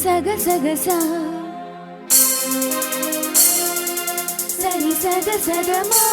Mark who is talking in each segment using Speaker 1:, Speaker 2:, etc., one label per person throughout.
Speaker 1: సగ సగ సా సరి సగ సగమా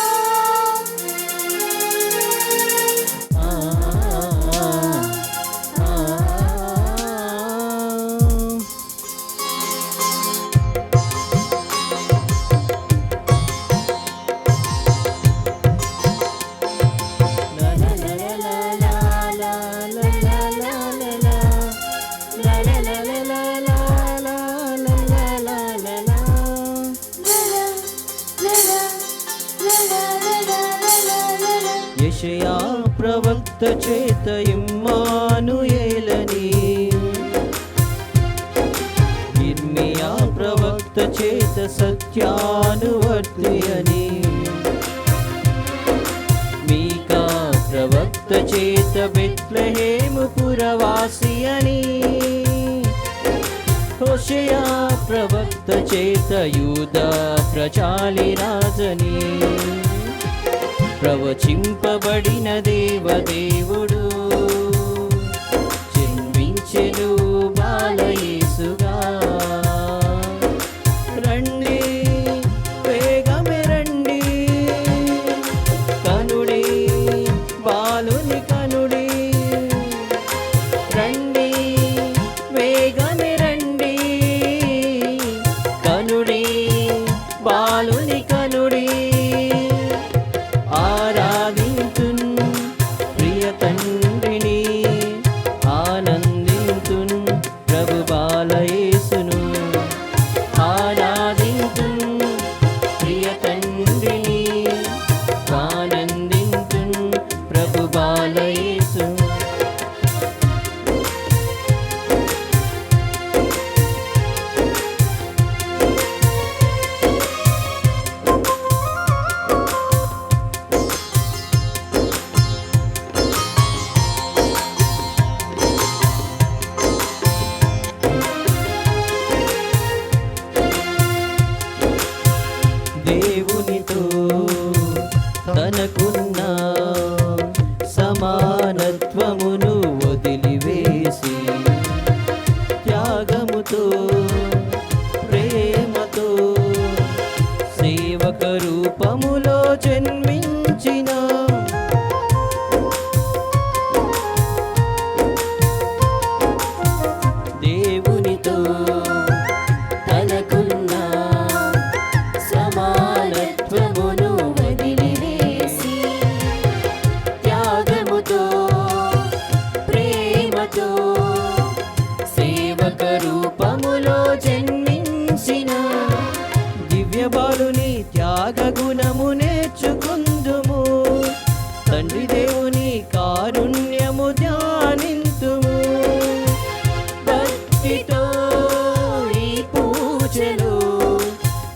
Speaker 2: యెషయా ప్రవక్త చేత ఇమ్మానుయేలని, ఇర్మియా ప్రవక్త చేత సత్యానువర్తి అని, మీకా ప్రవక్త చేత బెత్లెహేము పురవాసి అని, హోషేయ ప్రవక్త చేత యూదా ప్రజాలి రాజని, ప్రవచింపబడిన దేవదేవుడు జన్మించెను బాలయేసుగా. రండి వేగమే రండి, కనుడి బాలుని కనుడి. రండి వేగమే రండి, కనుడి బాలుని కనుడి. ఆరాధింతున్ ప్రియ తండ్రిని, ఆనందింతున్ ప్రభు బాలయేసును. ఆరాధింతున్ ప్రియ తండ్రిని, ఆనందింతున్ ప్రభు బాలయేసు. దేవునితో తనకున్న సమానత్వమును వదిలివేసి, త్యాగముతో ప్రేమతో సేవక రూపములో జన్మించిన దేవునితో తనకున్న సమానత్వమును వదిలివేసి, త్యాగముతో ప్రేమతో సేవక రూపములో జన్మించిన దివ్య బాలుని త్యాగ గుణము నేర్చుకుందుము. తండ్రి దేవుని కారుణ్యము ధ్యానింతుము. భక్తితో ఈ పూజలో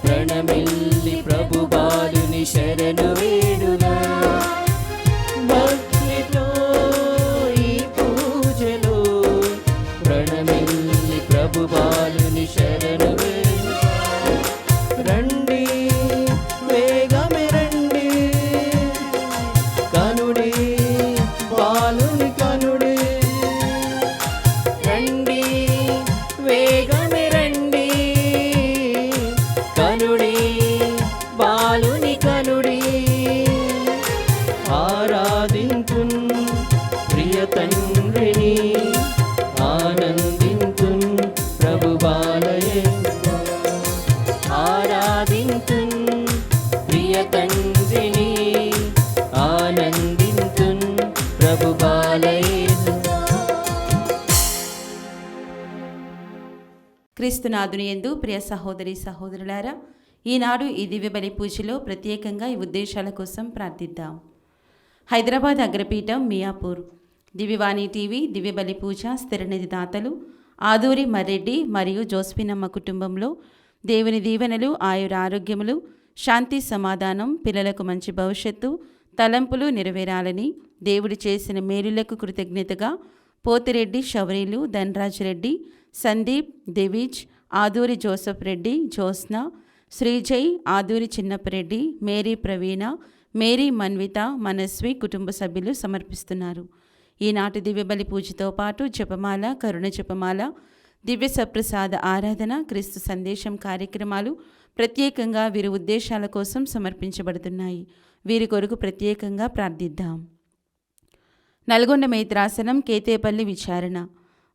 Speaker 2: ప్రణమిల్లి ప్రభు బాలుని శరణు వేడుగా. భక్తితో ఈ పూజలో ప్రణమిల్లి ప్రభు బాలుని శరణు వేడుగా. రండి వేగమే రండి, కనుడి బాలుని కనుడి. రండి వేగమే రండి, కనుడి బాలుని కనుడి. ఆరాధింతున్ ప్రియ తండ్రిని, ఆనందింతున్ ప్రభు బాలయేసు. ఆరాధింతున్ ప్రియ తండ్రిని, ఆనందింతున్ ప్రభు బాలయేసు.
Speaker 3: క్రీస్తునాథుని యందు ప్రియ సహోదరి సహోదరులారా, ఈనాడు ఈ దివ్య బలి పూజలో ప్రత్యేకంగా ఈ ఉద్దేశాల కోసం ప్రార్థిద్దాం. హైదరాబాద్ అగ్రపీఠం మియాపూర్ దివ్యవాణి టీవీ దివ్య బలి పూజ స్థిరనిధి దాతలు ఆదూరి మర్రెడ్డి మరియు జోస్పినమ్మ కుటుంబంలో దేవుని దీవెనలు, ఆయుర ఆరోగ్యములు, శాంతి సమాధానం, పిల్లలకు మంచి భవిష్యత్తు, తలంపులు నెరవేరాలని దేవుడు చేసిన మేలులకు కృతజ్ఞతగా పోతిరెడ్డి శౌరీలు, ధనరాజ్ రెడ్డి, సందీప్, దివిజ్, ఆదూరి జోసఫ్ రెడ్డి, జ్యోత్స్న, శ్రీజయ్, ఆదూరి చిన్నప్పరెడ్డి, మేరీ ప్రవీణ, మేరీ మన్విత, మనస్వి కుటుంబ సభ్యులు సమర్పిస్తున్నారు. ఈనాటి దివ్యబలి పూజతో పాటు జపమాల, కరుణ జపమాల, దివ్య సప్రసాద ఆరాధన, క్రీస్తు సందేశం కార్యక్రమాలు ప్రత్యేకంగా వీరి ఉద్దేశాల కోసం సమర్పించబడుతున్నాయి. వీరి కొరకు ప్రత్యేకంగా ప్రార్థిద్దాం. నల్గొండ మేత్రాసనం కేతేపల్లి విచారణ.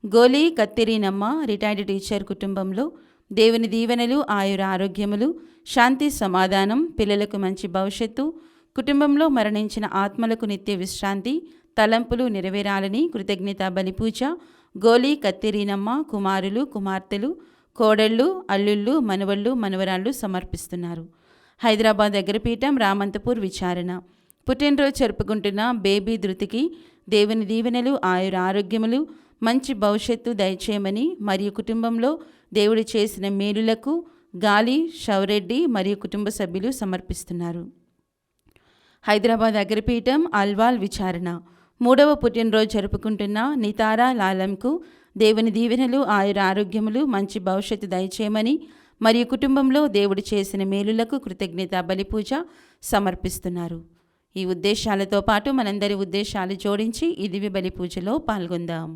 Speaker 3: గోలి కత్తిరీనమ్మ రిటైర్డ్ టీచర్ కుటుంబంలో దేవుని దీవెనలు, ఆయుర ఆరోగ్యములు, శాంతి సమాధానం, పిల్లలకు మంచి భవిష్యత్తు, కుటుంబంలో మరణించిన ఆత్మలకు నిత్య విశ్రాంతి, తలంపులు నెరవేరాలని కృతజ్ఞత బలిపూజ గోలి కత్తిరీనమ్మ కుమారులు, కుమార్తెలు, కోడళ్ళు, అల్లుళ్ళు, మనవళ్ళు, మనవరాళ్ళు సమర్పిస్తున్నారు. హైదరాబాద్ అగ్రపీఠం రామంతపూర్ విచారణ. పుట్టినరోజు జరుపుకుంటున్న బేబీ ధృతికి దేవుని దీవెనలు, ఆయుర ఆరోగ్యములు, మంచి భవిష్యత్తు దయచేయమని మరియు కుటుంబంలో దేవుడు చేసిన మేలులకు గాలి షౌరెడ్డి మరియు కుటుంబ సభ్యులు సమర్పిస్తున్నారు. హైదరాబాద్ అగ్రపీఠం అల్వాల్ విచారణ. 3వ పుట్టినరోజు జరుపుకుంటున్న నితారా లాలంకు దేవుని దీవెనలు, ఆయుర ఆరోగ్యములు, మంచి భవిష్యత్తు దయచేయమని మరియు కుటుంబంలో దేవుడు చేసిన మేలులకు కృతజ్ఞత బలిపూజ సమర్పిస్తున్నారు. ఈ ఉద్దేశాలతో పాటు మనందరి ఉద్దేశాలు జోడించి ఈ దివ్య బలి పూజలో పాల్గొందాం.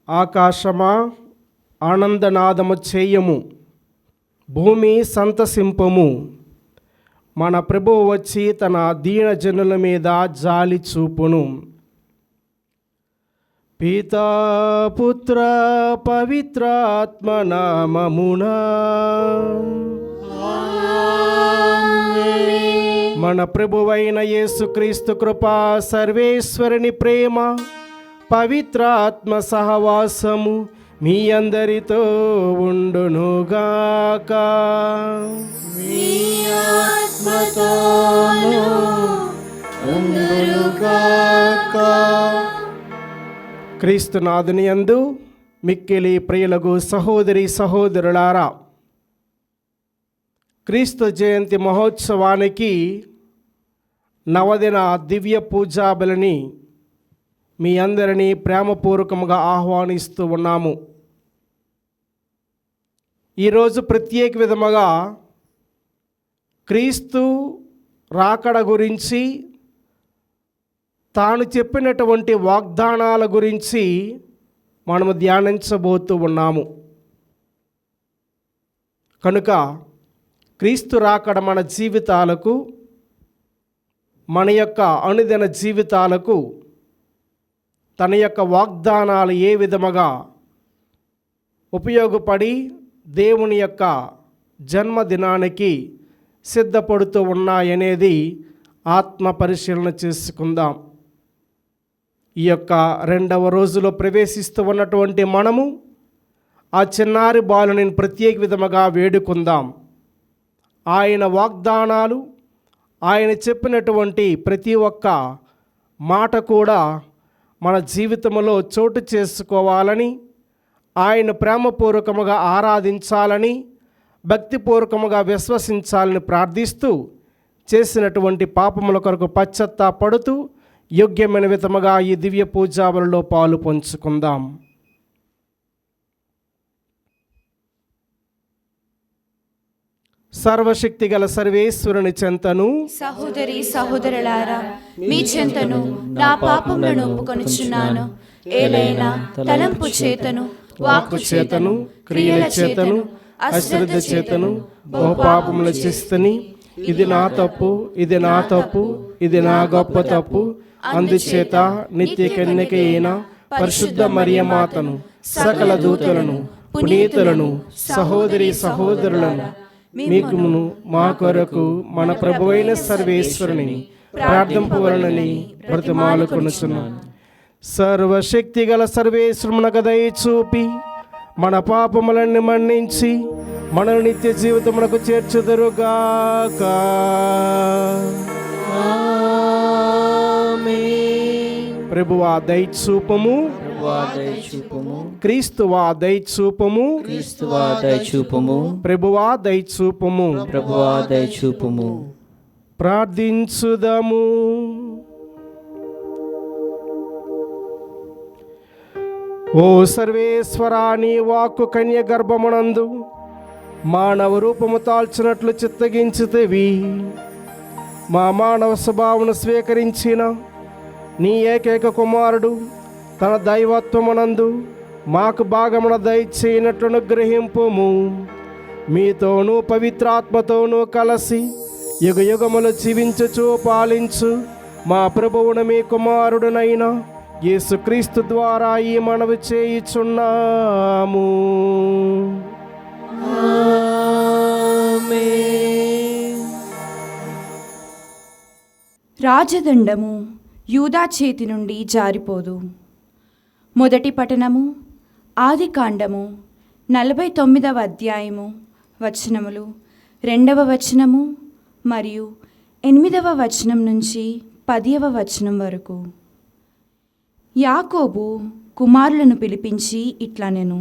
Speaker 4: ఆకాశమా ఆనందనాదము చేయము, భూమి సంతసింపము. మన ప్రభువు వచ్చి తన దీన జనుల మీద జాలి చూపును. పితా పుత్ర పవిత్రాత్మ నామమునా. మన ప్రభువైన యేసుక్రీస్తు కృపా, సర్వేశ్వరుని ప్రేమ, పవిత్రాత్మ సహవాసము మీ అందరితో ఉండునుగాక. క్రీస్తునాథుని యందు మిక్కిలి ప్రియులకు సహోదరి సహోదరులారా, క్రీస్తు జయంతి మహోత్సవానికి నవదిన దివ్య పూజాబలిని మీ అందరినీ ప్రేమపూర్వకంగా ఆహ్వానిస్తూ ఉన్నాము. ఈరోజు ప్రత్యేక విధముగా క్రీస్తు రాకడ గురించి, తాను చెప్పినటువంటి వాగ్దానాల గురించి మనము ధ్యానించబోతూ ఉన్నాము. కనుక క్రీస్తు రాకడ మన జీవితాలకు, మన యొక్క అనుదిన జీవితాలకు తన యొక్క వాగ్దానాలు ఏ విధముగా ఉపయోగపడి దేవుని యొక్క జన్మదినానికి సిద్ధపడుతూ ఉన్నాయనేది ఆత్మ పరిశీలన చేసుకుందాం. ఈ యొక్క 2వ రోజులో ప్రవేశిస్తూ ఉన్నటువంటి మనము ఆ చిన్నారి బాలుని ప్రత్యేక విధముగా వేడుకుందాం. ఆయన వాగ్దానాలు, ఆయన చెప్పినటువంటి ప్రతి ఒక్క మాట కూడా మన జీవితంలో చోటు చేసుకోవాలని, ఆయన ప్రేమపూర్వకముగా ఆరాధించాలని, భక్తిపూర్వకముగా విశ్వసించాలని ప్రార్థిస్తూ చేసినటువంటి పాపముల కొరకు పశ్చాత్తాపడుతూ యోగ్యమైన విధముగా ఈ దివ్య పూజాబలిలో పాలు పంచుకుందాం. సర్వశక్తి గల సర్వేశ్వరుని చెంతను,
Speaker 1: సహోదరి సహోదరులారా, మీ చెంతను నా పాపములను ఒప్పుకొనుచున్నాను. ఏలైనా తలంపు చేతను, వాక్కు చేతను, క్రియల చేతను, అశ్రద్ధ చేతను బహుపాపములు చేస్తని. ఇది నా తప్పు, ఇది నా తప్పు, ఇది నా గొప్ప తప్పు. అందుచేత నిత్య కన్యక అయిన పరిశుద్ధ మరియమాతను, సకల దూతలను, పునీతులను, సహోదరి సహోదరులను, మీకును మా కొరకు మన ప్రభువైన సర్వేశ్వరుని ప్రార్థింపవలనని బ్రతిమాలుకొనుచున్నాను. సర్వశక్తి గల సర్వేశ్వరునకు దయ చూపి మన పాపములన్నీ మన్నించి మన నిత్య జీవితమునకు చేర్చుదురుగాక. ప్రభువా దయచూపము, క్రీస్తువా దయచూపము, ప్రభువా దయచూపము, ప్రార్థించుదము. ఓ సర్వేశ్వరా, నీ వాక్కు కన్య గర్భమునందు మానవ రూపము తాల్చినట్లు చిత్తగించితివి. మా మానవ స్వభావమును స్వీకరించిన నీ ఏకైక కుమారుడు తన దైవత్వమునందు
Speaker 4: మాకు భాగమున దయచేయనట్లును గ్రహింపుము. మీతోనూ పవిత్రాత్మతోనూ కలిసి యుగ యుగములు జీవించుచు పాలించు మా ప్రభువును మీ కుమారుడునైన యేసుక్రీస్తు ద్వారా ఈ మనవి చేయుచున్నాము.
Speaker 5: రాజదండము యూదా చేతి నుండి జారిపోదు. మొదటి పఠనము ఆదికాండము 49వ అధ్యాయము వచనములు 2వ వచనము మరియు 8వ వచనం నుంచి 10వ వచనం వరకు. యాకోబు కుమారులను పిలిపించి ఇట్లనెను: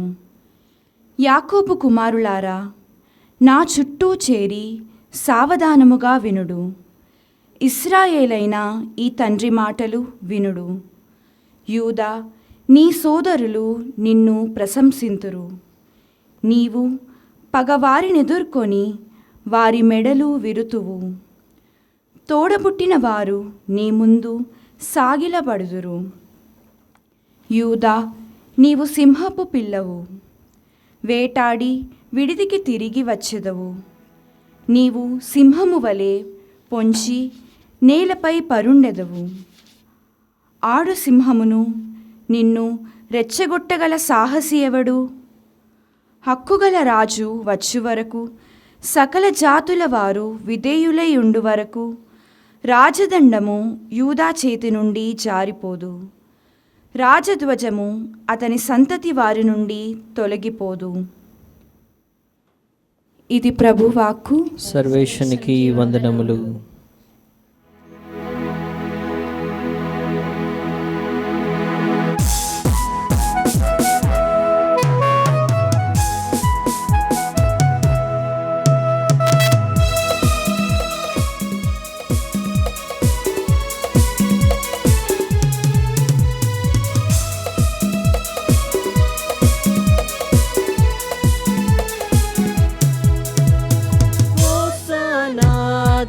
Speaker 5: యాకోబు కుమారులారా, నా చుట్టూ చేరి సావధానముగా వినుడు. ఇశ్రాయేలైన ఈ తండ్రి మాటలు వినుడు. యూదా, నీ సోదరులు నిన్ను ప్రశంసింతురు. నీవు పగవారినెదుర్కొని వారి మెడలు విరుతువు. తోడబుట్టిన వారు నీ ముందు సాగిలబడుదురు. యూదా, నీవు సింహపు పిల్లవు. వేటాడి విడిదికి తిరిగి వచ్చెదవు. నీవు సింహము వలె పొంచి నేలపై పరుండెదవు. ఆడు సింహమును నిన్ను రెచ్చగొట్టగల సాహసి ఎవడు? హక్కుగల రాజు వచ్చు వరకు, సకల జాతుల వారు విధేయులై ఉండు వరకు రాజదండము యూదా చేతి నుండి జారిపోదు. రాజధ్వజము అతని సంతతి వారి నుండి తొలగిపోదు. ఇది ప్రభువాక్కు.
Speaker 2: సర్వేశ్వనికి వందనములు.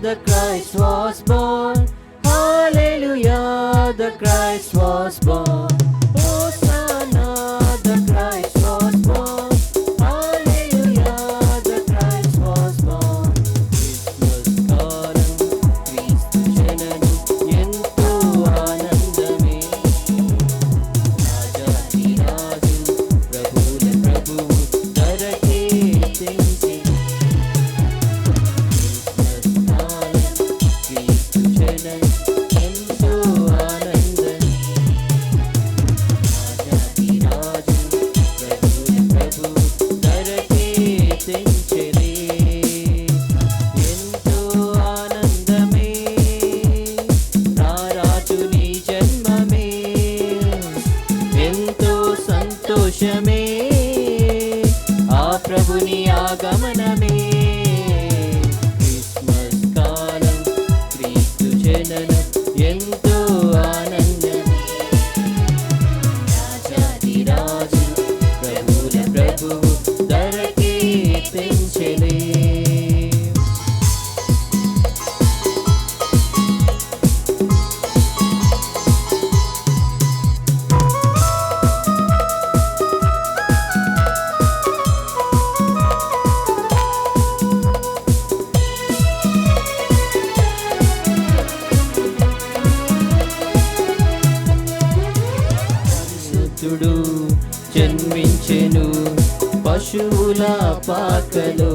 Speaker 2: The Christ was born. Hallelujah, the Christ was born. Hosanna, the Christ was born. Hallelujah, the Christ was born. Christmas కాలం క్రీస్తు జననం ఎంతో ఆనందమే. రాజాది రాజు ప్రభువుల ప్రభువు ధరకే తెంచి. ఎంతో ఆనందం. రాజాది రాజు ప్రభువుల ప్రభువు ధరకే తెంచెనే. ఎంతో ఆనందమే రారాజు నీ జన్మమే. ఎంతో సంతోషమే ఆ ప్రభుని ఆగమనమే. క్రిస్మస్ కాలం క్రీస్తు జననం ఎంతో ఆనందమే. రాజాది రాజు ప్రభువుల ప్రభువు ధరకే తెంచెనే. పరిశుద్ధుడు జన్మించెను పశువుల పాకలో.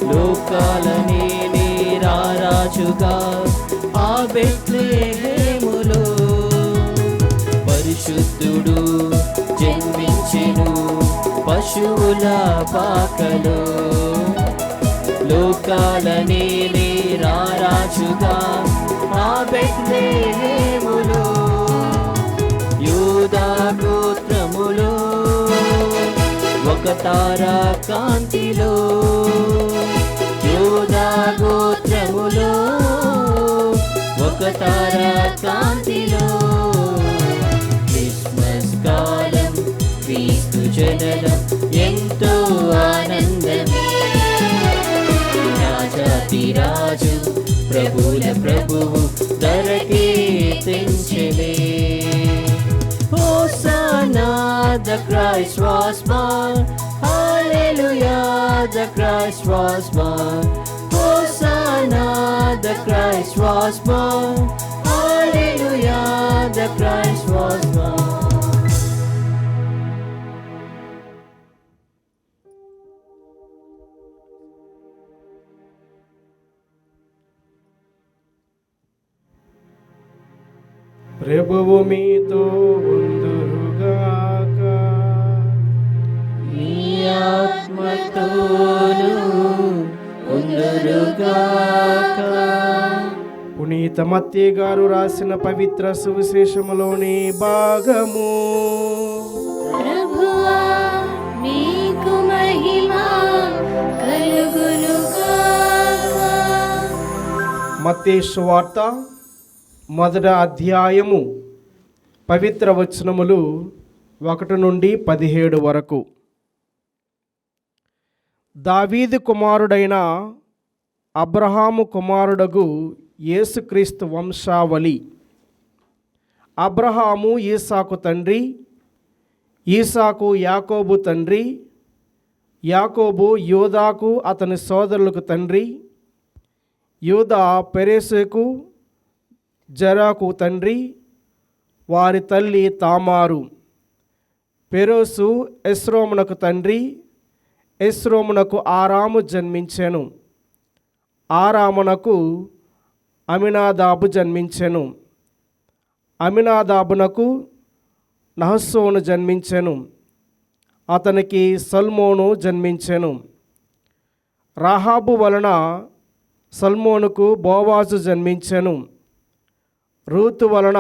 Speaker 2: లోకాలనే రారాజుగా ఆ బెత్లెహేములో. పరిశుద్ధుడు జన్మించెను పశువుల పాకలో. లోకాలనే రారాజుగా ఆ బెత్లెహేములో. యూదా గోత్రములో ఒక తారా కాంతిలో. యూదా గోత్రములో ఒక తారా కాంతిలో. క్రిస్మస్ కాలం క్రీస్తు జననం ఎంతో ఆనందమే. రాజాది రాజు ప్రభువుల ప్రభువు ధరకే తెంచెనే. Hosanna, the Christ was born. Hallelujah, the Christ was born. Hosanna, the Christ was born. Hallelujah, the Christ was born.
Speaker 1: ప్రభువు మీతో ఉందురుగాక.
Speaker 2: నీ ఆత్మతోను ఉందురుగాక.
Speaker 1: పునీత మత్తయి గారు రాసిన పవిత్ర సువిశేషములోని భాగము.
Speaker 2: ప్రభువా, మీకు మహిమ కలుగునుగాక.
Speaker 1: మత్తయి సువార్త 1వ అధ్యాయము పవిత్ర వచనములు 1 నుండి 17 వరకు. దావీదు కుమారుడైన అబ్రహాము కుమారుడగు యేసుక్రీస్తు వంశావళి. అబ్రహాము ఈసాకు తండ్రి, ఈసాకు యాకోబు తండ్రి, యాకోబు యూదాకు అతని సోదరులకు తండ్రి, యూదా పెరెసుకు జరాకు తండ్రి, వారి తల్లి తామారు. పెరోసు ఎస్రోమునకు తండ్రి, ఎస్రోమునకు ఆరాము జన్మించెను, ఆరామునకు అమినాదాబు జన్మించెను, అమినాదాబునకు నహస్సోను జన్మించెను, అతనికి సల్మోను జన్మించెను. రాహాబు వలన సల్మోనుకు బోవాజు జన్మించెను, రూతు వలన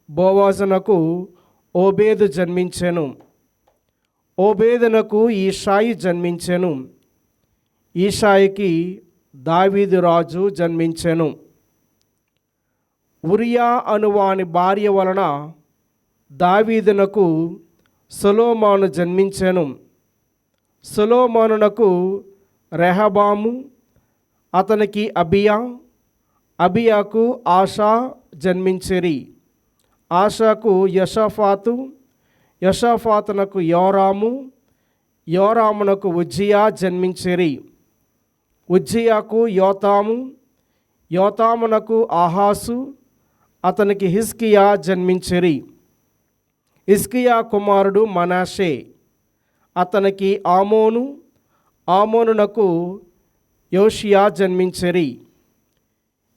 Speaker 1: బోవాజునకు ఓబేదు జన్మించెను, ఓబేదునకు ఈషాయి జన్మించెను, ఈషాయికి దావీదు రాజు జన్మించెను. ఉరియా అనువాని భార్య వలన దావీదునకు సొలొమోను జన్మించెను, సొలొమోనునకు రెహబాము, అతనికి అబియా, అబియాకు ఆషా జన్మించిరి, ఆషాకు యషాఫాతు, యషాఫాతునకు యోరాము, యోరామునకు ఉజ్జియా జన్మించిరి, ఉజ్జియాకు యోతాము, యోతామునకు ఆహాసు, అతనికి హిజ్కియా జన్మించిరి, హిజ్కియా కుమారుడు మనషే, అతనికి ఆమోను, ఆమోనునకు యోషియా జన్మించిరి.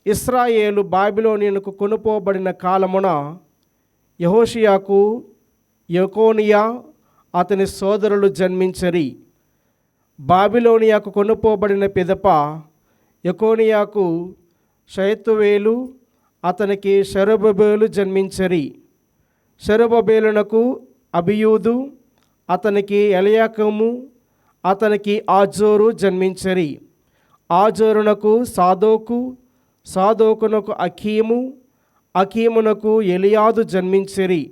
Speaker 1: ఇశ్రాయేలు బాబిలోనియనుకు కొనుపోబడిన కాలమున యెహోషియాకు యెకోనియా అతని సోదరులు జన్మించిరి. బాబిలోనియాకు కొనుపోబడిన పిదప యెకోనియాకు షయతువేలు, అతనికి షెరుబ్బేలు జన్మించిరి. షెరుబ్బేలునకు అబియూదు, అతనికి ఎలియాకము, అతనికి ఆజోరు జన్మించిరి. ఆజోరునకు సాదోకు, సాదోకునకు అకీము, అకీమునకు ఎలియాదు జన్మించిరి.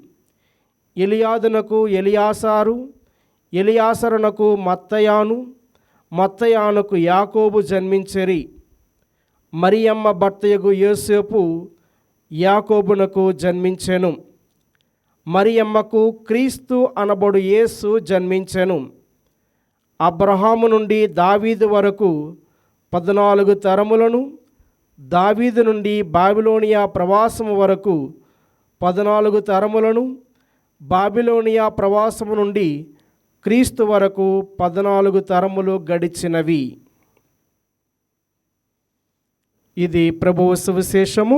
Speaker 1: ఎలియాదునకు ఎలియాసారు, ఎలియాసరునకు మత్తయాను, మత్తయానుకు యాకోబు జన్మించిరి. మరియమ్మ భర్తయగు యోసేపు యాకోబునకు జన్మించెను. మరియమ్మకు క్రీస్తు అనబడు యేసు జన్మించెను. అబ్రహాము నుండి దావీదు వరకు 14 తరములను, దావీదు నుండి బాబిలోనియా ప్రవాసము వరకు 14 తరములను, బాబిలోనియా ప్రవాసము నుండి క్రీస్తు వరకు 14 తరములు గడిచినవి. ఇది ప్రభువు సువిశేషము.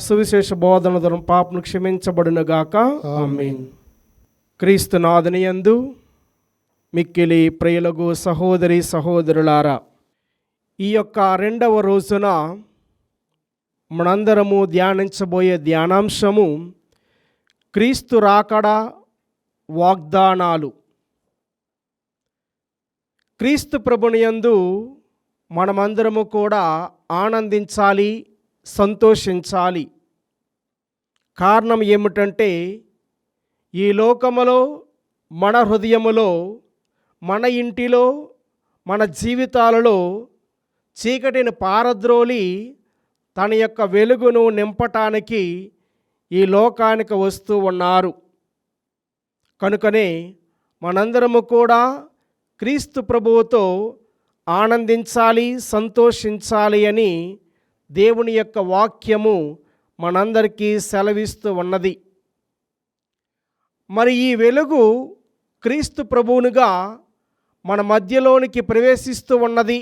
Speaker 1: సువిశేష బోధన ద్వారా పాపను క్షమించబడునుగాక. ఆమేన్. క్రీస్తు నాథుని యందు మిక్కిలి ప్రియులగు సహోదరి సహోదరులారా, ఈ యొక్క 2వ రోజున మనందరము ధ్యానించబోయే ధ్యానాంశము క్రీస్తు రాకడ వాగ్దానాలు. క్రీస్తు ప్రభుని యందు మనమందరము కూడా ఆనందించాలి, సంతోషించాలి. కారణం ఏమిటంటే, ఈ లోకములో, మన హృదయములో, మన ఇంటిలో, మన జీవితాలలో చీకటిని పారద్రోలి తన యొక్క వెలుగును నింపటానికి ఈ లోకానికి వస్తూ ఉన్నారు. కనుకనే మనందరము కూడా క్రీస్తు ప్రభువుతో ఆనందించాలి, సంతోషించాలి అని దేవుని యొక్క వాక్యము మనందరికీ సెలవిస్తూ ఉన్నది. మరి ఈ వెలుగు క్రీస్తు ప్రభువునుగా మన మధ్యలోనికి ప్రవేశిస్తూ ఉన్నది.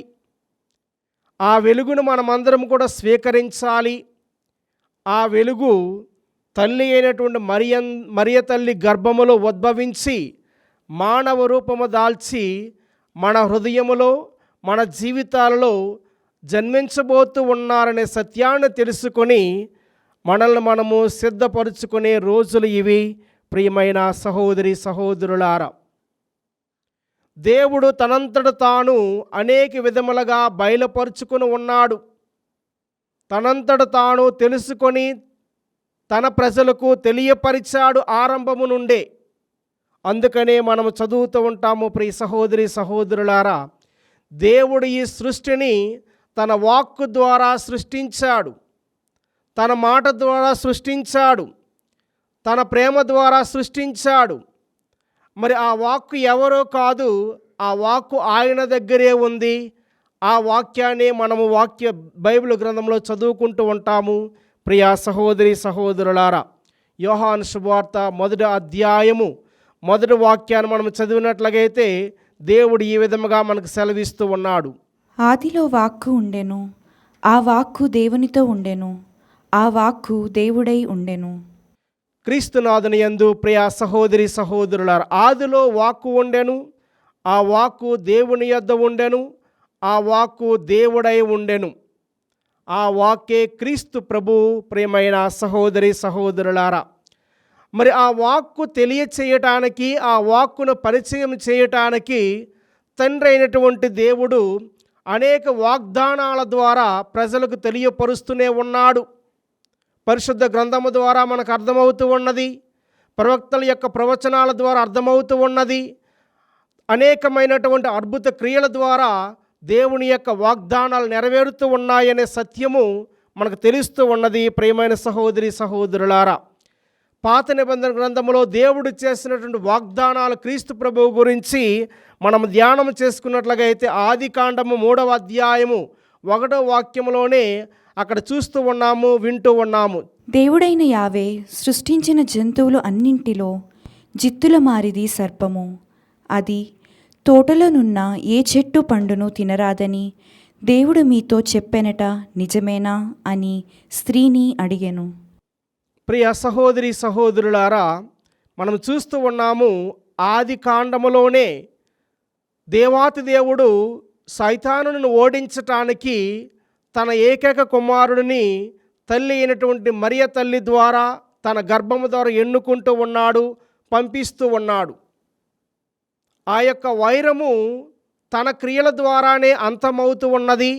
Speaker 1: ఆ వెలుగును మనమందరం కూడా స్వీకరించాలి. ఆ వెలుగు తల్లి అయినటువంటి మరియ తల్లి గర్భములో ఉద్భవించి మానవ రూపము దాల్చి మన హృదయములో, మన జీవితాలలో జన్మించబోతూ ఉన్నారనే సత్యాన్ని తెలుసుకొని మనల్ని మనము సిద్ధపరుచుకునే రోజులు ఇవి. ప్రియమైన సహోదరి సహోదరులారా, దేవుడు తనంతట తాను అనేక విధములుగా బయలుపరుచుకుని ఉన్నాడు. తనంతట తాను తెలుసుకొని తన ప్రజలకు తెలియపరిచాడు ఆరంభము నుండే. అందుకనే మనము చదువుతూ ఉంటాము. ప్రియ సహోదరి సహోదరులారా, దేవుడు ఈ సృష్టిని తన వాక్కు ద్వారా సృష్టించాడు, తన మాట ద్వారా సృష్టించాడు, తన ప్రేమ ద్వారా సృష్టించాడు. మరి ఆ వాక్కు ఎవరో కాదు, ఆ వాక్కు ఆయన దగ్గరే ఉంది. ఆ వాక్యాన్ని మనము బైబిల్ గ్రంథంలో చదువుకుంటూ ఉంటాము. ప్రియా సహోదరి సహోదరులారా, యోహాను శుభవార్త 1వ అధ్యాయము 1వ వాక్యాన్ని మనం చదివినట్లయితే దేవుడు ఈ విధముగా మనకు సెలవిస్తూ ఉన్నాడు.
Speaker 5: ఆదిలో వాక్కు ఉండెను, ఆ వాక్కు దేవునితో ఉండెను, ఆ వాక్కు దేవుడై ఉండెను.
Speaker 1: క్రీస్తునాథుని యందు ప్రియా సహోదరి సహోదరులారా, ఆదిలో వాక్కు ఉండెను, ఆ వాక్కు దేవుని యొద్ద ఉండెను, ఆ వాక్కు దేవుడై ఉండెను. ఆ వాక్కే క్రీస్తు ప్రభువు. ప్రియమైన సహోదరి సహోదరులారా, మరి ఆ వాక్కు తెలియచేయటానికి, ఆ వాక్కును పరిచయం చేయటానికి తండ్రి అయినటువంటి దేవుడు అనేక వాగ్దానాల ద్వారా ప్రజలకు తెలియపరుస్తూనే ఉన్నాడు. పరిశుద్ధ గ్రంథము ద్వారా మనకు అర్థమవుతూ ఉన్నది, ప్రవక్తల యొక్క ప్రవచనాల ద్వారా అర్థమవుతూ ఉన్నది. అనేకమైనటువంటి అద్భుత క్రియల ద్వారా దేవుని యొక్క వాగ్దానాలు నెరవేరుతూ ఉన్నాయనే సత్యము మనకు తెలుస్తూ ఉన్నది. ప్రియమైన సహోదరి సహోదరులారా, పాత నిబంధన గ్రంథంలో దేవుడు చేసినటువంటి వాగ్దానాలు క్రీస్తు ప్రభువు గురించి మనం ధ్యానం చేసుకున్నట్లయితే ఆదికాండము 3వ అధ్యాయము 1వ వాక్యంలోనే అక్కడ చూస్తూ ఉన్నాము, వింటూ ఉన్నాము.
Speaker 5: దేవుడైన యావే సృష్టించిన జంతువులు అన్నింటిలో జిత్తుల మారిది సర్పము. అది తోటలోనున్న ఏ చెట్టు పండును తినరాదని దేవుడు మీతో చెప్పెనట నిజమేనా అని స్త్రీని అడిగెను.
Speaker 1: ప్రియ సహోదరి సహోదరులారా, మనం చూస్తూ ఉన్నాము ఆది కాండములోనే దేవాతి దేవుడు సైతానును ఓడించటానికి తన ఏకైక కుమారుడిని తల్లి అయినటువంటి మరియ తల్లి ద్వారా తన గర్భము ద్వారా ఎన్నుకుంటూ ఉన్నాడు, పంపిస్తూ ఉన్నాడు. ఆ యొక్క వైరము తన క్రియల ద్వారానే అంతమవుతూ ఉన్నది,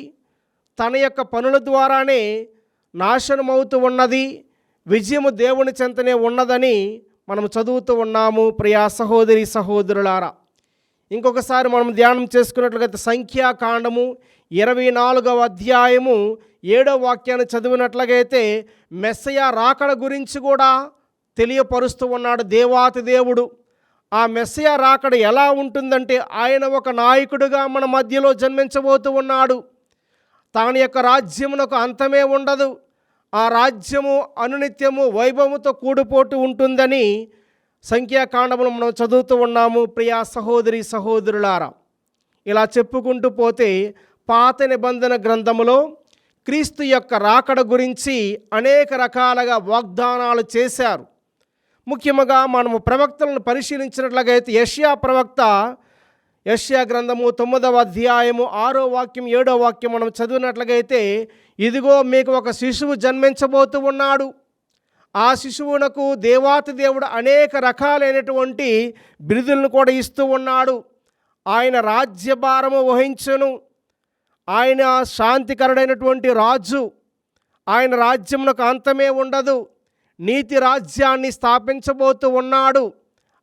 Speaker 1: తన యొక్క పనుల ద్వారానే నాశనమవుతూ ఉన్నది. విజయము దేవుని చెంతనే ఉన్నదని మనం చదువుతూ ఉన్నాము. ప్రియా సహోదరి సహోదరులారా, ఇంకొకసారి మనం ధ్యానం చేసుకున్నట్లయితే సంఖ్యాకాండము 24వ అధ్యాయము 7వ వాక్యాన్ని చదివినట్లయితే మెస్సయ రాకడ గురించి కూడా తెలియపరుస్తూ ఉన్నాడు దేవాతి దేవుడు. ఆ మెస్సయ రాకడ ఎలా ఉంటుందంటే ఆయన ఒక నాయకుడిగా మన మధ్యలో జన్మించబోతూ ఉన్నాడు. తన యొక్క రాజ్యమునకు అంతమే ఉండదు. ఆ రాజ్యము అనునిత్యము వైభవముతో కూడిపోతూ ఉంటుందని సంఖ్యాకాండమును మనం చదువుతూ ఉన్నాము. ప్రియా సహోదరి సహోదరులారా, ఇలా చెప్పుకుంటూ పోతే పాత నిబంధన గ్రంథములో క్రీస్తు యొక్క రాకడ గురించి అనేక రకాలుగా వాగ్దానాలు చేశారు. ముఖ్యంగా మనము ప్రవక్తలను పరిశీలించినట్లయితే యెషయా ప్రవక్త యెషయా గ్రంథము 9వ అధ్యాయము 6వ వాక్యం 7వ వాక్యం మనం చదివినట్లయితే ఇదిగో మీకు ఒక శిశువు జన్మించబోతూ ఉన్నాడు, ఆ శిశువునకు దేవాతి దేవుడు అనేక రకాలైనటువంటి బిరుదులను కూడా ఇస్తూ ఉన్నాడు. ఆయన రాజ్యభారము వహించును, ఆయన శాంతికరుడైనటువంటి రాజు, ఆయన రాజ్యమునకు అంతమే ఉండదు, నీతి రాజ్యాన్ని స్థాపించబోతూ ఉన్నాడు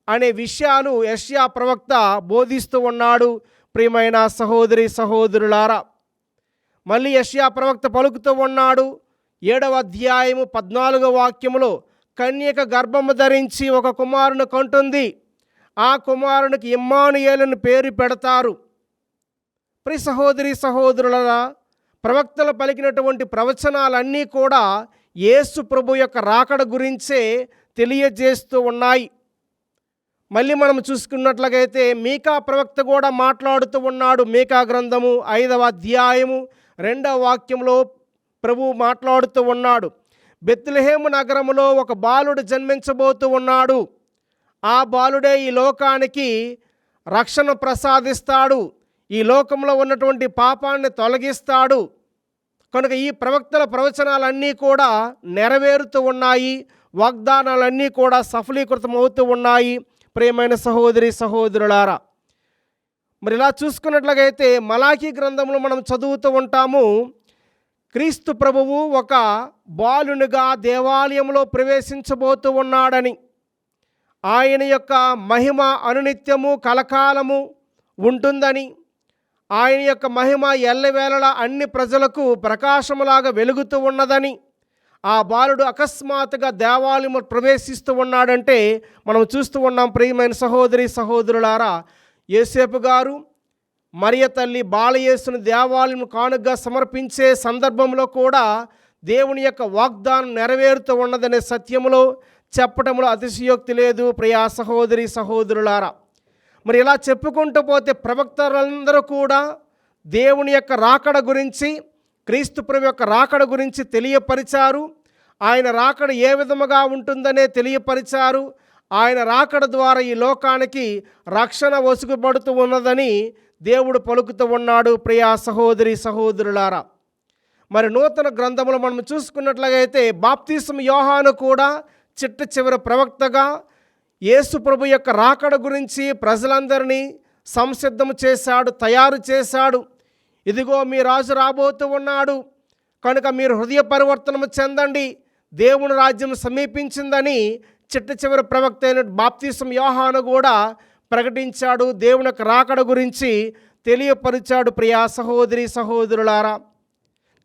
Speaker 1: అనే విషయాలు యెషయా ప్రవక్త బోధిస్తూ ఉన్నాడు. ప్రియమైన సహోదరి సహోదరులారా, మళ్ళీ యెషయా ప్రవక్త పలుకుతూ ఉన్నాడు 7వ అధ్యాయము 14వ వాక్యములో, కన్యక గర్భము ధరించి ఒక కుమారుని కంటుంది, ఆ కుమారునికి ఇమ్మానుయేలుని పేరు పెడతారు. ప్రియ సహోదరి సహోదరులరా, ప్రవక్తలు పలికినటువంటి ప్రవచనాలన్నీ కూడా యేసు ప్రభు యొక్క రాకడ గురించే తెలియజేస్తూ ఉన్నాయి. మళ్ళీ మనం చూసుకున్నట్లయితే మీకా ప్రవక్త కూడా మాట్లాడుతూ ఉన్నాడు. మీకా గ్రంథము 5వ అధ్యాయము 2వ వాక్యంలో ప్రభువు మాట్లాడుతూ ఉన్నాడు. బెత్లెహేము నగరములో ఒక బాలుడు జన్మించబోతూ ఉన్నాడు. ఆ బాలుడే ఈ లోకానికి రక్షణ ప్రసాదిస్తాడు, ఈ లోకంలో ఉన్నటువంటి పాపాన్ని తొలగిస్తాడు. కనుక ఈ ప్రవక్తల ప్రవచనాలన్నీ కూడా నెరవేరుతూ ఉన్నాయి, వాగ్దానాలన్నీ కూడా సఫలీకృతమవుతూ ఉన్నాయి. ప్రియమైన సహోదరి సహోదరులారా, మరి ఇలా చూసుకున్నట్లయితే మలాకీ గ్రంథంలో మనం చదువుతూ ఉంటాము, క్రీస్తు ప్రభువు ఒక బాలునిగా దేవాలయంలో ప్రవేశించబోతూ ఉన్నాడని. ఆయన యొక్క మహిమ అనునిత్యము కలకాలము ఉంటుందని, ఆయన యొక్క మహిమ ఎల్లవేళలా అన్ని ప్రజలకు ప్రకాశములాగా వెలుగుతూ ఉన్నదని, ఆ బాలుడు అకస్మాత్తుగా దేవాలయము ప్రవేశిస్తూ ఉన్నాడంటే మనం చూస్తూ ఉన్నాం. ప్రియమైన సహోదరి సహోదరులారా, యోసేపు గారు మరియ తల్లి బాలయేసును దేవాలయం కానుకగా సమర్పించే సందర్భంలో కూడా దేవుని యొక్క వాగ్దానం నెరవేరుతూ ఉన్నదనే సత్యములో చెప్పడంలో అతిశయోక్తి లేదు. ప్రియా సహోదరి సహోదరులారా, మరి ఇలా చెప్పుకుంటూ పోతే ప్రవక్తలందరూ కూడా దేవుని యొక్క రాకడ గురించి, క్రీస్తు ప్రభు యొక్క రాకడ గురించి తెలియపరిచారు. ఆయన రాకడ ఏ విధముగా ఉంటుందనే తెలియపరిచారు. ఆయన రాకడ ద్వారా ఈ లోకానికి రక్షణ ఒసుగుబడుతూ ఉన్నదని దేవుడు పలుకుతూ ఉన్నాడు. ప్రియా సహోదరి సహోదరులారా, మరి నూతన గ్రంథములు మనం చూసుకున్నట్లయితే బాప్తిస్మ యోహాను కూడా చిట్ట చివరి ప్రవక్తగా యేసు ప్రభు యొక్క రాకడ గురించి ప్రజలందరినీ సంసిద్ధం చేశాడు, తయారు చేశాడు. ఇదిగో మీ రాజు రాబోతూ ఉన్నాడు, కనుక మీరు హృదయ పరివర్తనము చెందండి, దేవుని రాజ్యం సమీపించిందని చిట్ట చివరి ప్రవక్త అయిన బాప్తిస్మ యోహాను కూడా ప్రకటించాడు. దేవుని యొక్క రాకడ గురించి తెలియపరిచాడు. ప్రియా సహోదరి సహోదరులారా,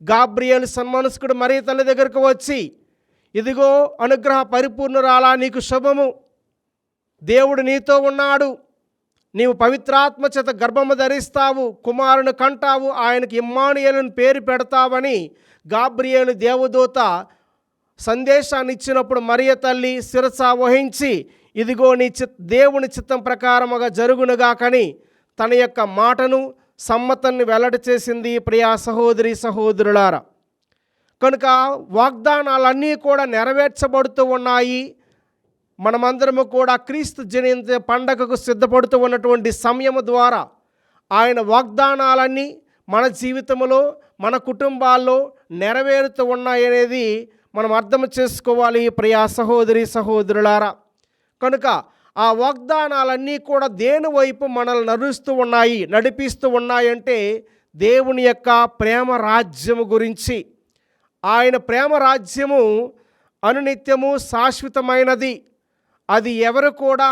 Speaker 1: గాబ్రియేలు సన్మనస్కుడు మరియ తల్లి దగ్గరకు వచ్చి, ఇదిగో అనుగ్రహ పరిపూర్ణురాలా, నీకు శుభము, దేవుడు నీతో ఉన్నాడు, నీవు పవిత్రాత్మ చేత గర్భము ధరిస్తావు, కుమారుని కంటావు, ఆయనకి ఇమ్మానుయేలుని పేరు పెడతావని గాబ్రియేలు దేవదూత సందేశాన్ని ఇచ్చినప్పుడు మరియ తల్లి శిరస వహించి, ఇదిగో నీ దేవుని చిత్తం ప్రకారముగా జరుగునుగాకని తన యొక్క మాటను సమ్మతాన్ని వెల్లడి చేసింది. ప్రియా సహోదరి సహోదరులారా, కనుక వాగ్దానాలన్నీ కూడా నెరవేర్చబడుతూ ఉన్నాయి. మనమందరము కూడా క్రీస్తు జయంతి పండగకు సిద్ధపడుతూ ఉన్నటువంటి సమయము ద్వారా ఆయన వాగ్దానాలన్నీ మన జీవితంలో, మన కుటుంబాల్లో నెరవేరుతూ ఉన్నాయనేది మనం అర్థం చేసుకోవాలి. ప్రియా సహోదరి సహోదరులారా, కనుక ఆ వాగ్దానాలన్నీ కూడా దేని వైపు మనల్ని నడిపిస్తూ ఉన్నాయంటే దేవుని యొక్క ప్రేమ రాజ్యము గురించి. ఆయన ప్రేమ రాజ్యము అనునిత్యము శాశ్వతమైనది. అది ఎవరు కూడా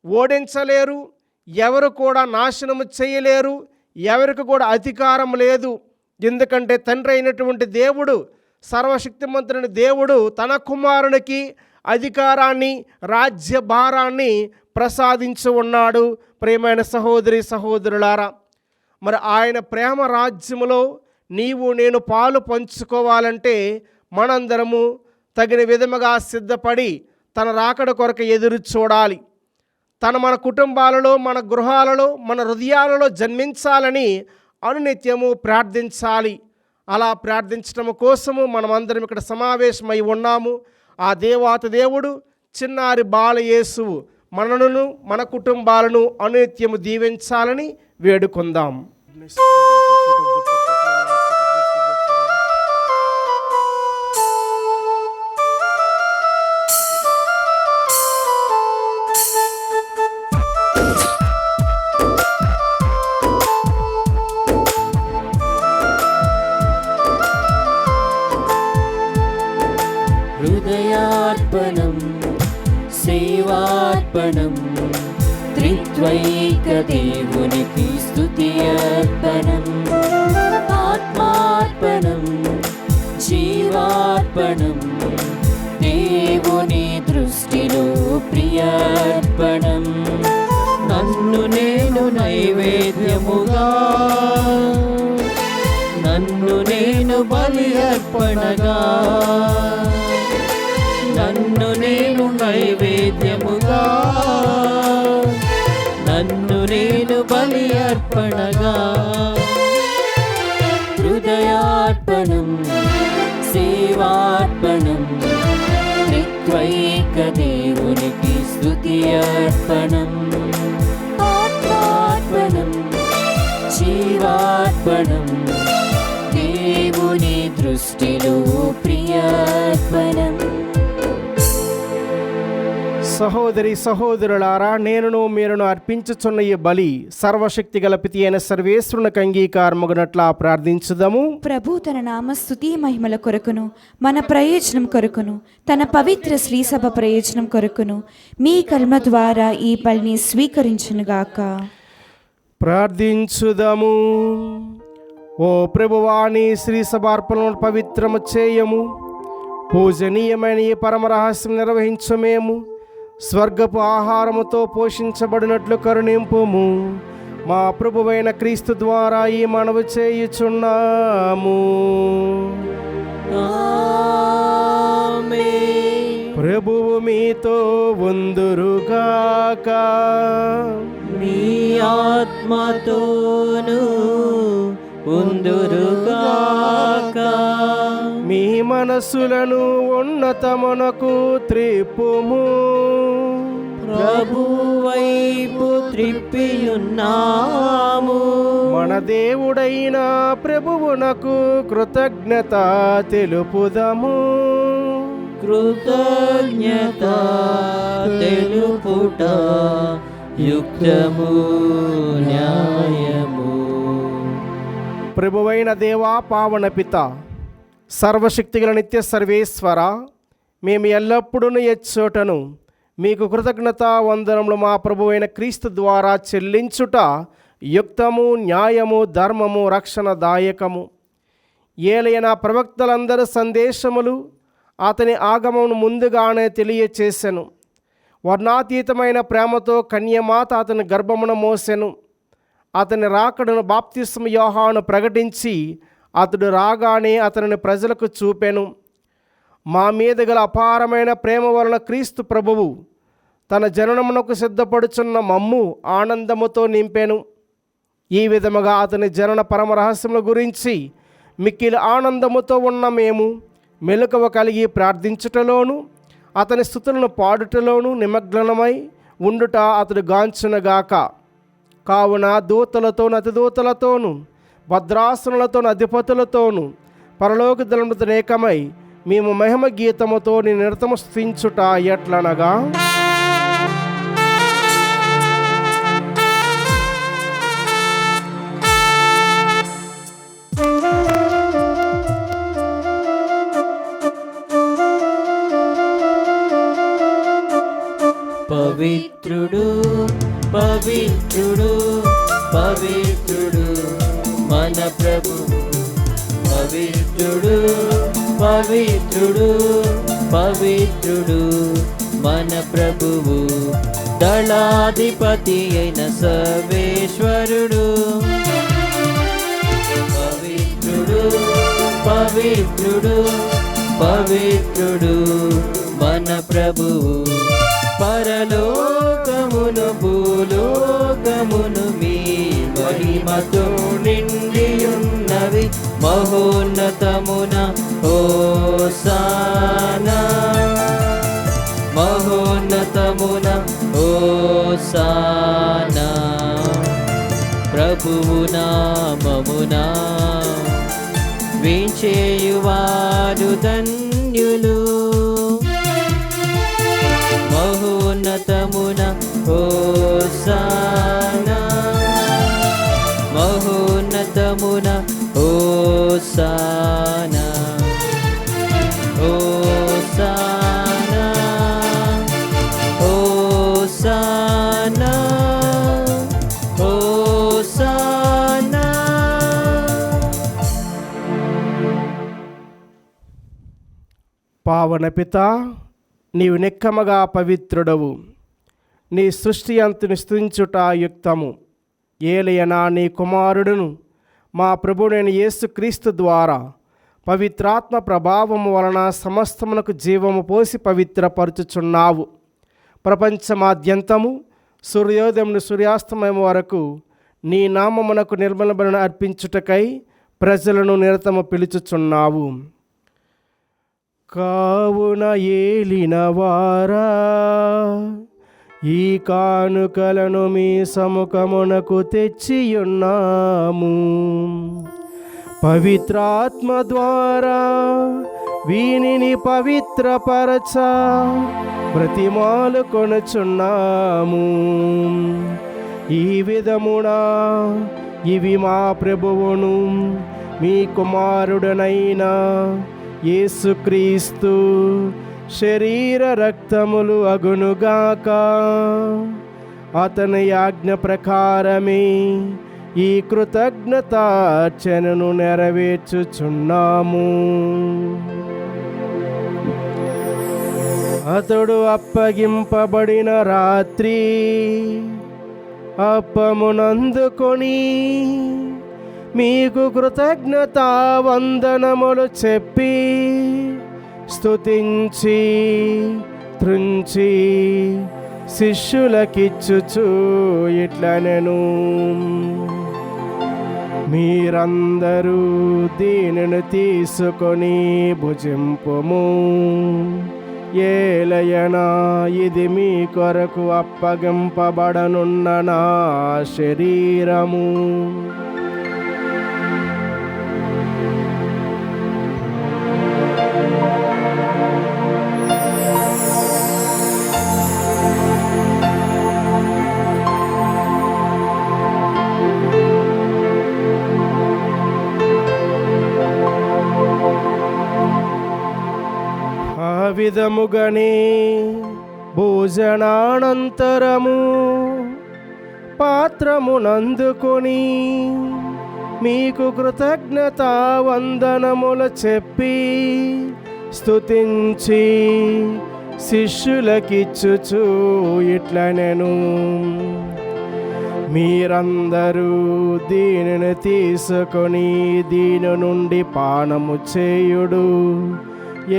Speaker 1: ఓడించలేరు, ఎవరు కూడా నాశనము చేయలేరు, ఎవరికి కూడా అధికారం లేదు. ఎందుకంటే తండ్రి అయినటువంటి దేవుడు, సర్వశక్తిమంతుని దేవుడు తన కుమారునికి అధికారాన్ని, రాజ్యభారాన్ని ప్రసాదించి ఉన్నాడు. ప్రియమైన సహోదరి సహోదరులారా, మరి ఆయన ప్రేమ రాజ్యములో నీవు నేను పాలు పంచుకోవాలంటే మనందరము తగిన విధముగా సిద్ధపడి తన రాకడ కొరకు ఎదురు చూడాలి. మన కుటుంబాలలో, మన గృహాలలో, మన హృదయాలలో జన్మించాలని అనునిత్యము ప్రార్థించాలి. అలా ప్రార్థించడం కోసము మనమందరం ఇక్కడ సమావేశమై ఉన్నాము. ఆ దేవాతి దేవుడు చిన్నారి బాలయేసు మనను, మన కుటుంబాలను అనునిత్యము దీవించాలని వేడుకుందాం.
Speaker 2: హృదయార్పణం, సేవార్పణం, త్రిత్వైక దేవునికి స్తుతి అర్పణం, ఆత్మార్పణం, జీవార్పణం, దేవుని దృష్టిలో ప్రియార్పణం. నైవేద్యముగా నన్ను నేను బలి అర్పణగా, నన్ను నేను నైవేద్యముగా, నన్ను నేను బలి అర్పణగా, హృదయార్పణం సేవార్పణం త్రైక దేవునికి స్తుతి అర్పణం, ఆత్మార్పణం జీవార్పణం దేవుని దృష్టిలో ప్రియార్పణం.
Speaker 1: సహోదరి సహోదరులారా, నేనును మీరును అర్పించుచున్న ఈ బలి సర్వశక్తి గల పితి అయిన సర్వేశ్వరునికి అంగీకారమగునట్లా ప్రార్థించుదాము.
Speaker 5: ప్రభు తన నామ స్తుతి మహిమల కొరకును మన ప్రయోజనం కొరకును తన పవిత్ర శ్రీసభ ప్రయోజనం కొరకును మీ కర్మ ద్వారా ఈ బలిని స్వీకరించునుగాక.
Speaker 1: ప్రార్థించుదాము. ఓ ప్రభువాని శ్రీ సభార్పణను పవిత్రము చేయము, పూజనీయమైన ఈ పరమ రహస్యం నిర్వహించమేము, స్వర్గపు ఆహారముతో పోషించబడినట్లు కరుణింపుము. మా ప్రభువైన క్రీస్తు ద్వారా ఈ మనవి చేయుచున్నాము.
Speaker 2: ఆమేన్.
Speaker 1: ప్రభువు మీతో ఉందురుగాక.
Speaker 2: మీ ఆత్మతోను ఉందురుగాక.
Speaker 1: మీ మనసులను ఉన్నతమునకు త్రిప్పుము.
Speaker 2: ప్రభు వైపు త్రిప్పియున్నాము.
Speaker 1: మన దేవుడైన ప్రభువునకు కృతజ్ఞత తెలుపుదము.
Speaker 2: కృతజ్ఞత తెలుపుట యుక్తము న్యాయము.
Speaker 1: ప్రభువైన దేవా, పావన పిత, సర్వశక్తిగల నిత్య సర్వేశ్వర, మేము ఎల్లప్పుడూ ఎచ్చోటను మీకు కృతజ్ఞత వందనములు మా ప్రభువైన క్రీస్తు ద్వారా చెల్లించుట యుక్తము న్యాయము ధర్మము రక్షణదాయకము. ఏలైన ప్రవక్తలందరి సందేశములు అతని ఆగమమును ముందుగానే తెలియచేసెను. వర్ణాతీతమైన ప్రేమతో కన్యమాత అతని గర్భమున మోసెను. అతని రాకడను బాప్తిస్మ యోహాను ప్రకటించి అతడు రాగానే అతనిని ప్రజలకు చూపెను. మా మీద గల అపారమైన ప్రేమ వలన క్రీస్తు ప్రభువు తన జననమునకు సిద్ధపడుచున్న మమ్ము ఆనందముతో నింపెను. ఈ విధముగా అతని జనన పరమ రహస్యముల గురించి మిక్కిలి ఆనందముతో ఉన్న మేము మెలకువ కలిగి ప్రార్థించుటలోను అతని స్తుతులను పాడుటలోను నిమగ్నమై ఉండుట అతడు గాంచునగాక. కావున దూతలతోను అతిదూతలతోను భద్రాసనులతోను అధిపతులతోను పరలోక దళములతో ఏకమై మేము మహిమ గీతముతో నీ నిరతము స్తుతించుట ఎట్లనగా,
Speaker 2: పవిత్రుడు పవిత్రుడు పవిత్రుడు మన ప్రభువు. పవిత్రుడు పవిత్రుడు పవిత్రుడు మన ప్రభువు. దళాధిపతి అయిన సర్వేశ్వరుడు. పవిత్రుడు పవిత్రుడు పవిత్రుడు మన ప్రభువు. పరలోకమును భూలోకమును మీ మహిమతో నిండియున్నవి. మహోన్నతమున హోసానా, మహోన్నతమున హోసానా. ప్రభువు నామమునా వేంచేయువారు ధన్యులు. మహోన్నతమున హోసానా, మహోన్నతమున హోసానా, హోసానా, హోసానా, హోసానా.
Speaker 1: పావన పిత, నీవు నిక్కమగా పవిత్రుడవు. నీ సృష్టి అంతుని స్తుతించుట యుక్తము.
Speaker 4: ఏలయనా నీ కుమారుడును మా ప్రభుడైన యేసుక్రీస్తు ద్వారా పవిత్రాత్మ ప్రభావము వలన సమస్తమునకు జీవము పోసి పవిత్రపరచుచున్నావు. ప్రపంచమాద్యంతము సూర్యోదయం సూర్యాస్తమయం వరకు నీ నామమునకు నిర్మల బలులను అర్పించుటకై ప్రజలను నిరతము పిలుచుచున్నావు. కావున ఏలినవారా, ఈ కానుకలను మీ సముఖమునకు తెచ్చియున్నాము. పవిత్రాత్మ ద్వారా వీనిని పవిత్రపరచ బ్రతిమాలు కొనుచున్నాము. ఈ విధమునా ఇవి మా ప్రభువును మీ కుమారుడనైన యేసుక్రీస్తు శరీర రక్తములు అగునుగాక. అతని ఆజ్ఞ ప్రకారమే ఈ కృతజ్ఞతార్చనను నెరవేర్చుచున్నాము. అతడు అప్పగింపబడిన రాత్రి అప్పమునందుకొని మీకు కృతజ్ఞతా వందనములు చెప్పి స్తుతించి త్రుంచి శిష్యులకిచ్చుచు ఇట్లనెను, మీరందరూ దీనిని తీసుకొని భుజింపుము. ఏలయనా ఇది మీ కొరకు అప్పగింపబడనున్న నా శరీరము. ఆ విధముగానే భోజనానంతరము పాత్రమునందుకొని మీకు కృతజ్ఞతా వందనములు చెప్పి స్తుతించి శిష్యులకిచ్చుచు ఇట్లనెను, మీరందరూ దీనిని తీసుకొని దీని నుండి పానము చేయుడు.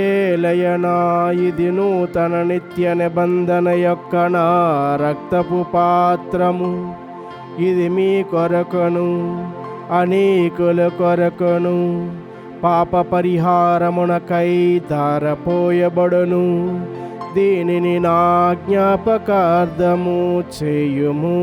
Speaker 4: ఏలయనా ఇది నూతన నిత్య నిబంధన యొక్క నా రక్తపు పాత్రము. ఇది మీ కొరకును అనేకుల కొరకును పాప పరిహారమునకై ధారపోయబడును. దీనిని నా జ్ఞాపకార్థము చేయుము.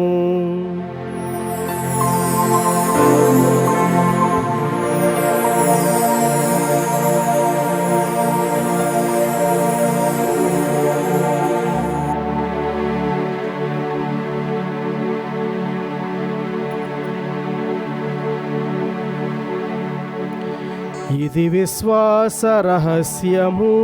Speaker 4: ఇది విశ్వాస రహస్యము.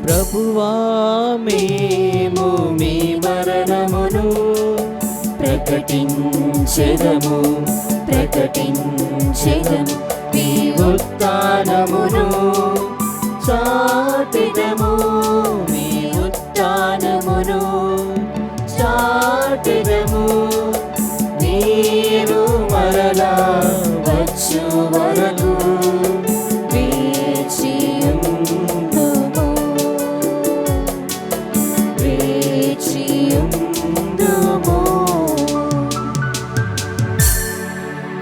Speaker 2: ప్రభువా మేము మీ మరణమును ప్రకటించెదము మీ ఉత్థానమును చాటెదము మీరు మరలా వచ్చు వరకు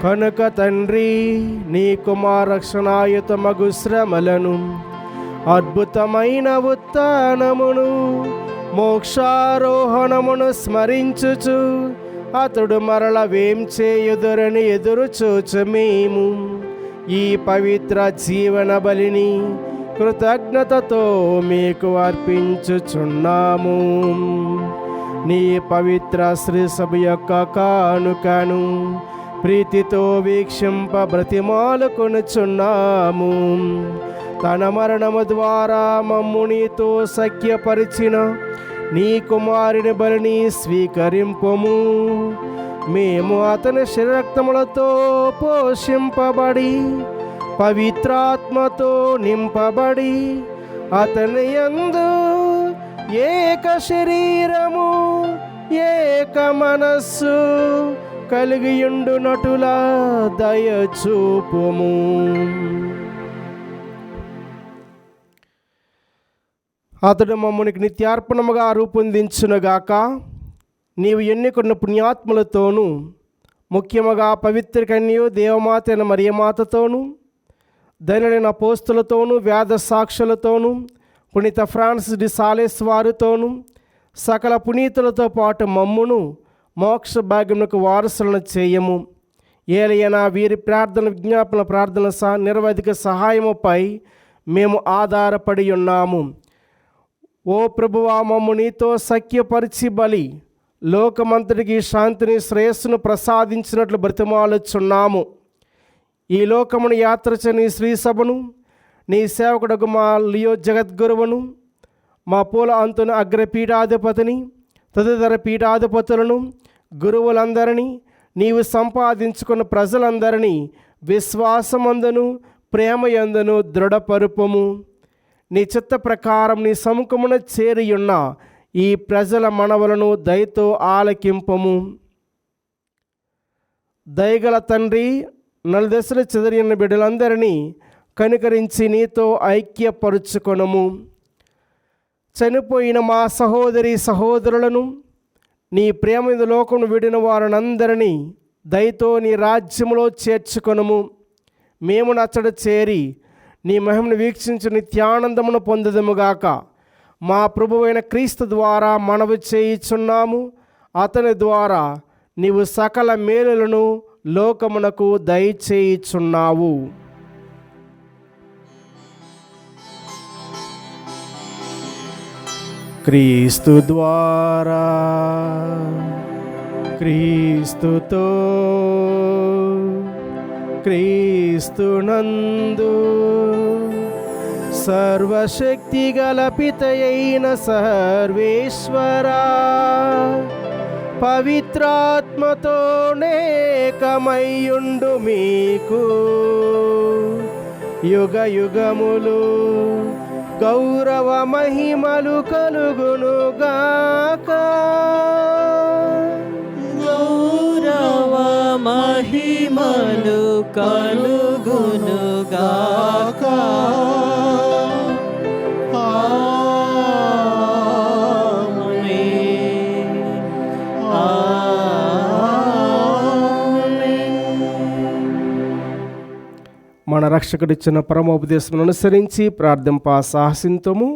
Speaker 4: కనుక తండ్రి, నీ కుమారక్షణాయుత మగు శ్రమలను, అద్భుతమైన ఉత్థానమును, మోక్షారోహణమును స్మరించుచు అతడు మరల వేం చేయుదురని ఎదురు చూచు మేము ఈ పవిత్ర జీవన బలిని కృతజ్ఞతతో మీకు అర్పించుచున్నాము. నీ పవిత్ర శ్రీ సభ యొక్క కానుకను ప్రీతితో వీక్షింప బ్రతిమాలు కొనుచున్నాము. తన మరణము ద్వారా మమ్ము నీతో సఖ్యపరిచిన నీ కుమారుని బలిని స్వీకరింపుము. మేము అతని శరీరక్తములతో పోషింపబడి పవిత్రాత్మతో నింపబడి అతని యందు ఏక శరీరము ఏక మనస్సు కలిగియుండునటులా దయచూపుము. అతడు మమ్మల్ని నిత్యార్పణముగా రూపొందించునుగాక. నీవు ఎన్నుకున్న పుణ్యాత్ములతోనూ ముఖ్యముగా పవిత్ర కన్యు దేవమాత అయిన మరియమాతతోనూ ధనులైన అపోస్తులతోనూ వేద సాక్షులతోనూ పునీత ఫ్రాన్సిస్ డి సాలెస్ వారితోనూ సకల పునీతులతో పాటు మమ్మును మోక్ష భాగ్యమునకు వారసులను చేయము. ఏలైనా వీరి ప్రార్థన విజ్ఞాపన ప్రార్థన నిరవధిక సహాయముపై మేము ఆధారపడి ఉన్నాము. ఓ ప్రభువా, మమ్ము నీతో సఖ్యపరిచి బలి లోకమంతటికి శాంతిని శ్రేయస్సును ప్రసాదించినట్లు బ్రతిమాలుచున్నాము. ఈ లోకమును యాత్రచే నీ శ్రీసభను, నీ సేవకుడకు మా లియో జగద్గురువును, మా పూల అంతున అగ్రపీఠాధిపతిని, తదితర పీఠాధిపతులను, గురువులందరినీ, నీవు సంపాదించుకున్న ప్రజలందరినీ విశ్వాసమందును ప్రేమయందును దృఢపరుపము. నీ చిత్త ప్రకారం నీ సముఖమున చేరియున్న ఈ ప్రజల మనవలను దయతో ఆలకింపము. దయగల తండ్రి, నలుదశలు చెదిరిన బిడ్డలందరినీ కనికరించి నీతో ఐక్యపరుచుకొనము. చనిపోయిన మా సహోదరి సహోదరులను, నీ ప్రేమ లోకమును విడిన వారినందరినీ దయతో నీ రాజ్యములో చేర్చుకొనము. మేము నచ్చట చేరి నీ మహిమను వీక్షించి నిత్యానందమును పొందదముగాక. మా ప్రభువైన క్రీస్తు ద్వారా మనవి చేయుచున్నాము. అతని ద్వారా నీవు సకల మేలులను లోకమునకు దయచేయుచున్నావు. క్రీస్తు ద్వారా, క్రీస్తుతో, క్రీస్తునందు సర్వశక్తి గల పితయైన సర్వేశ్వరా, పవిత్రాత్మతో నేకమయ్యుండు మీకు యుగ యుగములు గౌరవ మహిమలు కలుగునుగాక.
Speaker 2: గౌరవ మహిమలు కలుగునుగాక.
Speaker 4: మన రక్షకుడిచ్చిన పరమోపదేశం అనుసరించి ప్రార్థంప సాహసింతము.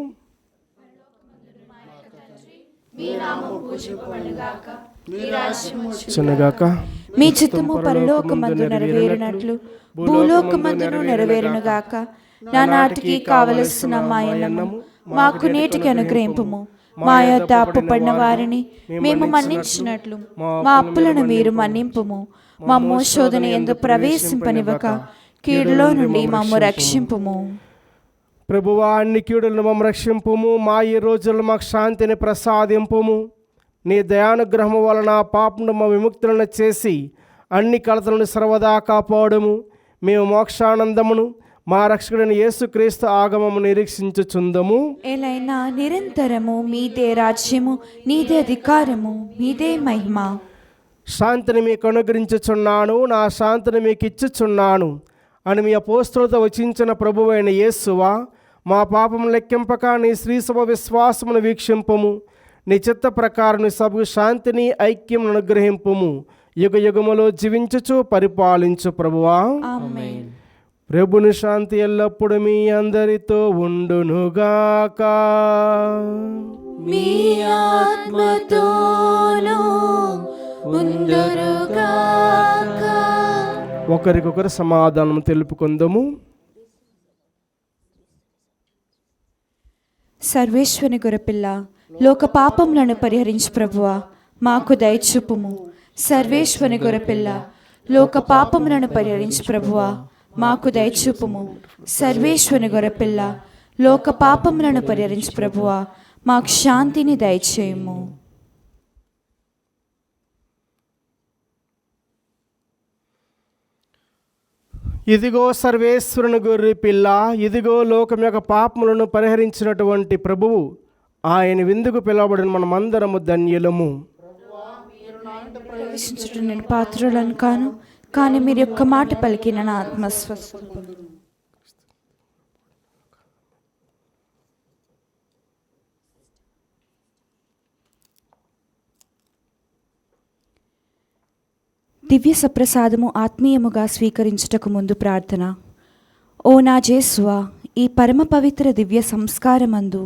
Speaker 4: చిన్నగాక
Speaker 5: మీ చిత్తము పరలోకమందు నెరవేరినట్లు భూలోకమందును నెరవేరునుగాక. నానాటికి కావలసిన మాయనము మాకు నేటికి అనుగ్రహింపుము. మా యొద్ద అప్పుపడిన వారిని మేము మన్నించినట్లు మా అప్పులను మీరు మన్నింపుము. మమ్ము శోధన యందు ప్రవేశింపనివ్వక కీడులో నుండి మమ్ము రక్షింపుము.
Speaker 4: ప్రభువా, అన్ని కీడులను మమ్ము రక్షింపుము. మా ఈ రోజుల్లో మాకు శాంతిని ప్రసాదింపుము. నీ దయానుగ్రహము వలన పాపను మా విముక్తులను చేసి అన్ని కలతలను సర్వదా కాపాడుము. మేము మోక్షానందమును మా రక్షకుడైన యేసుక్రీస్తు ఆగమము నిరీక్షించుచుందము.
Speaker 5: ఎలైనా నిరంతరము మీదే రాజ్యము, నీదే అధికారము, మీదే మహిమ.
Speaker 4: శాంతిని మీకు అనుగ్రహించుచున్నాను, నా శాంతిని మీకు ఇచ్చుచున్నాను అని మీ అపోస్తులతో వచించిన ప్రభువైన యేసువా, మా పాపము లెక్కింపక నీ శ్రీసభ విశ్వాసమును వీక్షింపము. నీ చిత్త ప్రకారం సభకు శాంతిని ఐక్యం అనుగ్రహింపుము. యుగ యుగములో జీవించుచు పరిపాలించు ప్రభువా.
Speaker 5: ఆమేన్.
Speaker 4: ప్రభుని శాంతి ఎల్లప్పుడు మీ అందరితో ఉండునుగాక.
Speaker 5: మీ ఆత్మతోనూ ఉండునుగాక.
Speaker 4: ఒకరికొకరు సమాధానం తెలుపుకుందాము.
Speaker 5: సర్వేశ్వని గొర్రెపిల్ల, లోక పాపములను పరిహరించు ప్రభువా, మాకు దయచూపుము. సర్వేశ్వని గొర్రెపిల్ల, లోక పాపములను పరిహరించు ప్రభువా, మాకు దయచూపుము. సర్వేశ్వని గొర్రెపిల్ల, లోక పాపములను పరిహరించు ప్రభువా, మాకు శాంతిని దయచేయుము.
Speaker 4: ఇదిగో సర్వేశ్వరుని గొర్రె పిల్ల, ఇదిగో లోకం యొక్క పాపములను పరిహరించినటువంటి ప్రభువు, ఆయన విందుకు పిలవబడిన మనమందరము ధన్యులము.
Speaker 5: ప్రవేశించుట నేను పాత్రులను కాను, కానీ మీరు ఒక్క మాట పలికిన నా ఆత్మ స్వస్థ. దివ్య సప్రసాదము ఆత్మీయముగా స్వీకరించుటకు ముందు ప్రార్థన. ఓ నా జేసువా, ఈ పరమ పవిత్ర దివ్య సంస్కారమందు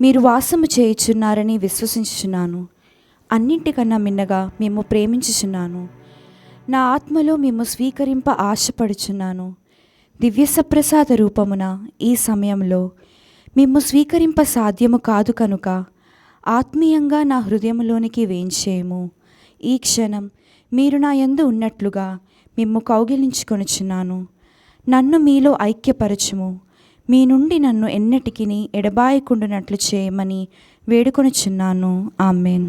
Speaker 5: మీరు వాసము చేయుచున్నారని విశ్వసించుచున్నాను. అన్నింటికన్నా మిన్నగా మేము ప్రేమించుచున్నాను. నా ఆత్మలో మేము స్వీకరింప ఆశపడుచున్నాను. దివ్య సప్రసాద రూపమున ఈ సమయంలో మేము స్వీకరింప సాధ్యము కాదు కనుక ఆత్మీయంగా నా హృదయంలోనికి వేంచేయము. ఈ క్షణం మీరు నా యందు ఉన్నట్లుగా మిమ్ము కౌగిలించుకొనుచున్నాను. నన్ను మీలో ఐక్యపరచుము. మీ నుండి నన్ను ఎన్నటికిని ఎడబాయకుండానట్లు చేయమని వేడుకొనుచున్నాను. ఆమేన్.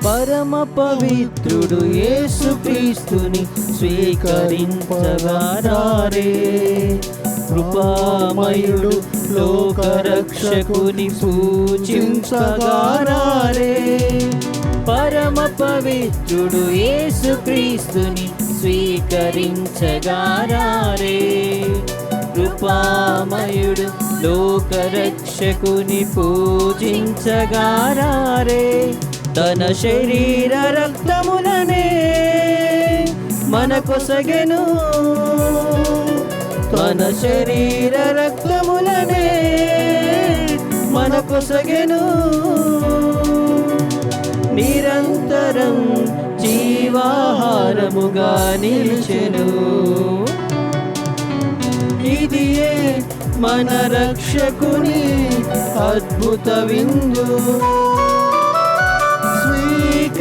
Speaker 2: పరమ పవిత్రుడు యేసుక్రీస్తుని స్వీకరించగారే, కృపామయుడు లోకరక్షకుని పూజించగారే. పరమ పవిత్రుడు యేసుక్రీస్తుని స్వీకరించగారే, కృపామయుడు లోకరక్షకుని పూజించగారే. తన శరీర రక్తములనే మనకొసగెను, తన శరీర రక్తములనే మనకొసగెను. నిరంతరం జీవాహారముగా నిలిచెను. ఇదియే మన రక్షకుని అద్భుత విందు.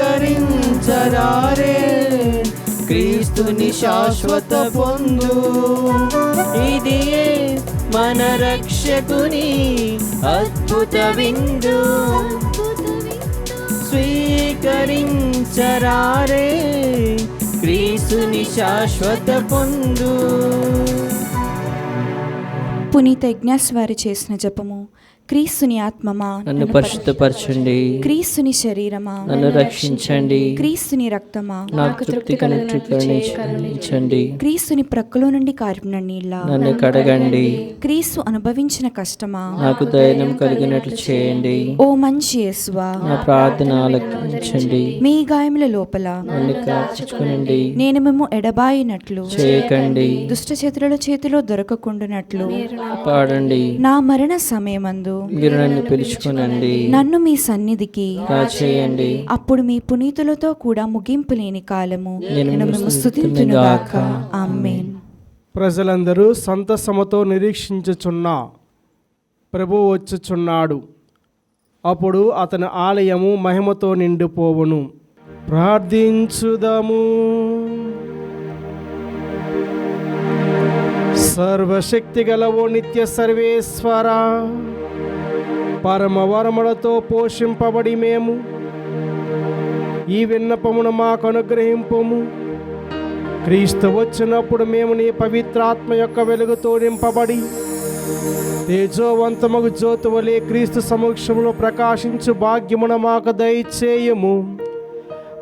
Speaker 2: స్వీకరించరారే క్రీస్తుని శాశ్వత పొందు. ఇదియే మన రక్షకుని అద్భుత విందు. స్వీకరించరారే క్రీస్తుని శాశ్వత పొందు.
Speaker 5: పునీత ఇగ్నాస్ వారు చేసిన జపము. క్రీస్తుని ఆత్మమా
Speaker 2: నన్ను పరిశుద్ధపరచండి,
Speaker 5: క్రీస్తుని శరీరమా
Speaker 2: నన్ను రక్షించండి,
Speaker 5: క్రీస్తుని రక్తమా
Speaker 2: నాకు తృప్తి కలుగజేయండి,
Speaker 5: క్రీస్తుని ప్రక్కలో నుండి కారిన నీళ్ళ
Speaker 2: నన్ను కడగండి,
Speaker 5: క్రీస్తు అనుభవించిన కష్టమా
Speaker 2: నాకు ధైర్యం కలిగినట్లు చేయండి.
Speaker 5: ఓ మంచి యేసువా,
Speaker 2: నా ప్రార్థన ఆలకించండి,
Speaker 5: మీ గాయముల లోపల
Speaker 2: నన్ను కాచుకునండి,
Speaker 5: నేను మేము ఎడబాయినట్లు
Speaker 2: చేయకండి,
Speaker 5: దుష్ట చేతుల చేతిలో దొరకకుండానట్లు
Speaker 2: పాడండి.
Speaker 5: నా మరణ సమయమందు
Speaker 2: మీరు నన్ను పిలుచుకునండి,
Speaker 5: నన్ను మీ సన్నిధికి
Speaker 2: చేయండి.
Speaker 5: అప్పుడు మీ పునీతులతో కూడా ముగింపు లేని కాలము
Speaker 2: నేను
Speaker 5: మేము స్తుతింతునుగాక. ఆమేన్.
Speaker 4: ప్రజలందరూ సంతసముతో నిరీక్షించుచున్న ప్రభువు వచ్చుచున్నాడు. అప్పుడు అతని ఆలయము మహిమతో నిండిపోవును. ప్రార్థించుదాము. సర్వశక్తి గలవో నిత్య సర్వేశ్వర, పరమవరములతో పోషింపబడి మేము ఈ విన్నపమును మాకు అనుగ్రహింపుము. క్రీస్తు వచ్చినప్పుడు మేము నీ పవిత్రాత్మ యొక్క వెలుగుతో నింపబడి తేజోవంతమగు జ్యోతి వలె క్రీస్తు సమక్షంలో ప్రకాశించు భాగ్యమును మాకు దయచేయము.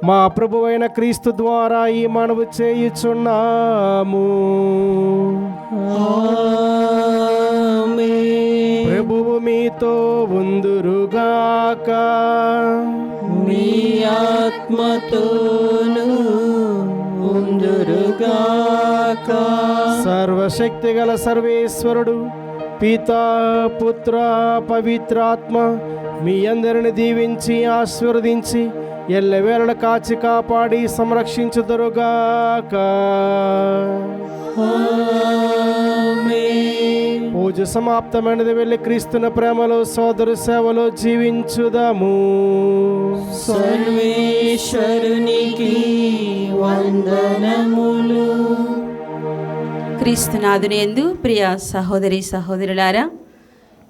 Speaker 4: మా ప్రభువైన క్రీస్తు ద్వారా ఈ మనవి చేయుచున్నాము. ప్రభువు మీతో ఉందురుగాక,
Speaker 2: మీ ఆత్మతోను ఉందురుగాక.
Speaker 4: సర్వశక్తి గల సర్వేశ్వరుడు పితా పుత్ర పవిత్రాత్మ మీ అందరిని దీవించి ఆశీర్వదించి ఎల్లవేళ కాచి కాపాడి సంరక్షించుదురుగాక.
Speaker 2: ఆమేన్. ఆమేన్.
Speaker 4: పూజ సమాప్తమైనది. వెళ్ళి క్రీస్తున ప్రేమలో సోదరు సేవలో జీవించుదాము.
Speaker 2: సర్వేశ్వరునికి వందనములు.
Speaker 3: క్రీస్తునాథుని యందు ప్రియ సహోదరి సహోదరులారా,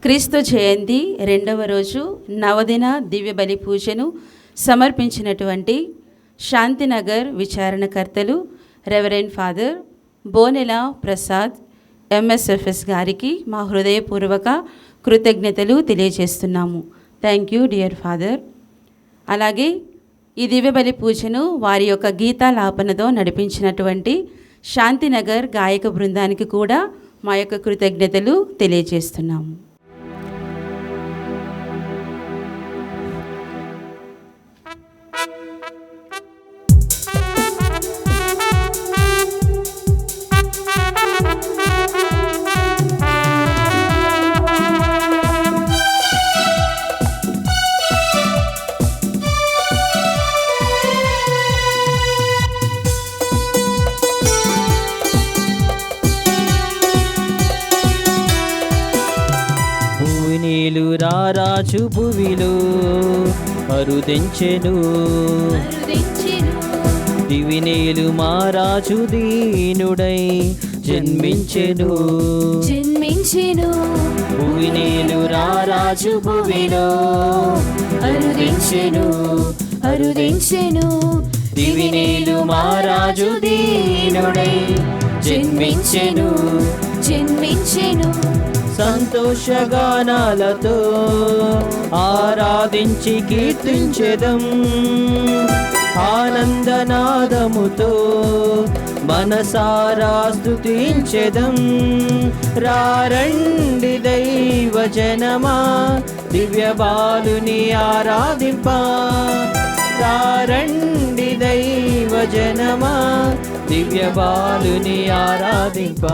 Speaker 3: క్రీస్తు జయంతి 2వ రోజు నవదిన దివ్య బలి పూజను సమర్పించినటువంటి శాంతినగర్ విచారణకర్తలు reverend father Bonela Prasad MSFS గారికి మా హృదయపూర్వక కృతజ్ఞతలు తెలియజేస్తున్నాము. Thank you dear father. అలాగే ఈ దివ్య బలి పూజను వారి యొక్క గీతాలాపనతో నడిపించినటువంటి శాంతినగర్ గాయక బృందానికి కూడా మా యొక్క కృతజ్ఞతలు తెలియజేస్తున్నాము.
Speaker 2: భువినీలు రారాజు భువిలో అరుదెంచెను, దివినేలు మారాజు దీనుడై జన్మించెను. భువినేలు రారాజు భువిలో అరుదెంచెను, దివినేలు మారాజు దీనుడై జన్మించెను. సంతోషగానాలతో ఆరాధించి కీర్తించెదం, ఆనందనాదముతో మనసారా స్తుతించెదం. రారండి దైవ జనమా దివ్య బాలుని ఆరాధింప, రారండి దైవ జనమా దివ్య బాలుని ఆరాధింప.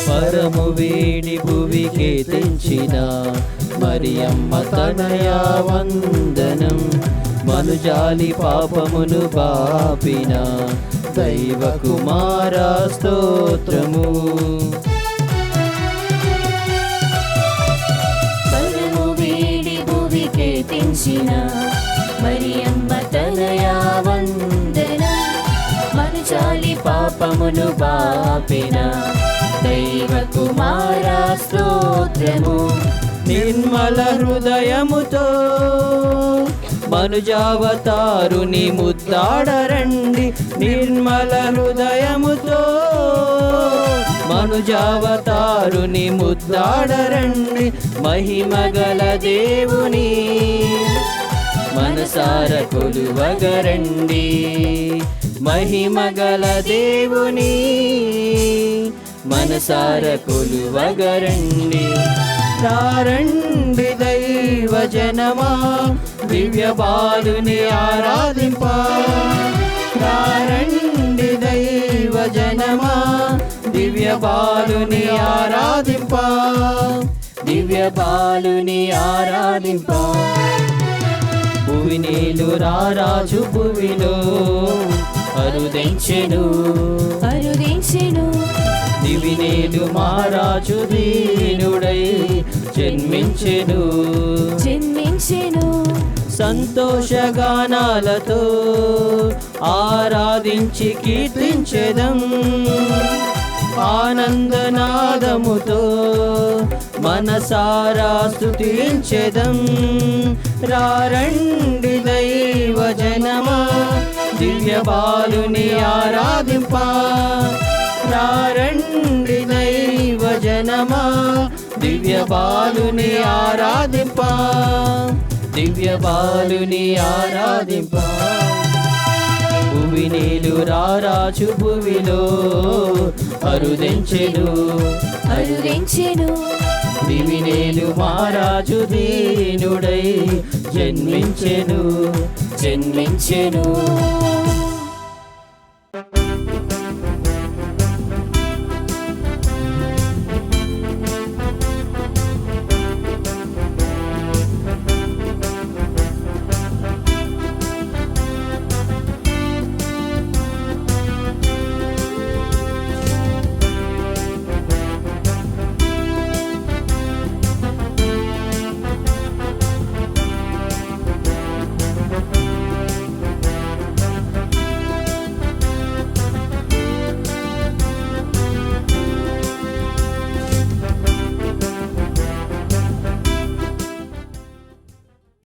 Speaker 2: పరము వేడి భువికే తెంచిన మరియమ్మ తనయా వందనం, మనుజాలి పాపమును బాపిన దైవ కుమార స్తోత్రము.
Speaker 6: పరము వేడి భువికే తెంచిన మరియమ్మ తనయా వందనం, మనుజాలి పాపమును బాపిన దైవ కుమార స్తోత్రము.
Speaker 2: నిర్మల హృదయముతో మనుజావతారుని ముద్దాడరండి, నిర్మల హృదయముతో మనుజావతారుని ముద్దాడరండి. మహిమగల దేవుని మనసార కొలువగరండి, మహిమగల దేవుని మనసార కొలువగరండి. రారండి దైవ జనమా దివ్య బాలుని ఆరాధింప, రారండి దైవ జనమా దివ్య బాలుని ఆరాధింప, దివ్య బాలుని ఆరాధింప. భువినీలు రారాజు భువిలో అరుదెంచెను, దివినేలు మారాజు దీనుడై జన్మించెను. సంతోషగానాలతో ఆరాధించి కీర్తించెదం, ఆనందనాదముతో మనసారా స్తుతించెదం. రారండి దైవ జనమా దివ్య బాలుని ఆరాధింప, రారండి దైవ జనమా దివ్య బాలుని ఆరాధింప, దివ్య బాలుని ఆరాధింప. భువినీలు రారాజు భువిలో అరుదెంచెను, దివినేలు మారాజు దీనుడై జన్మించెను.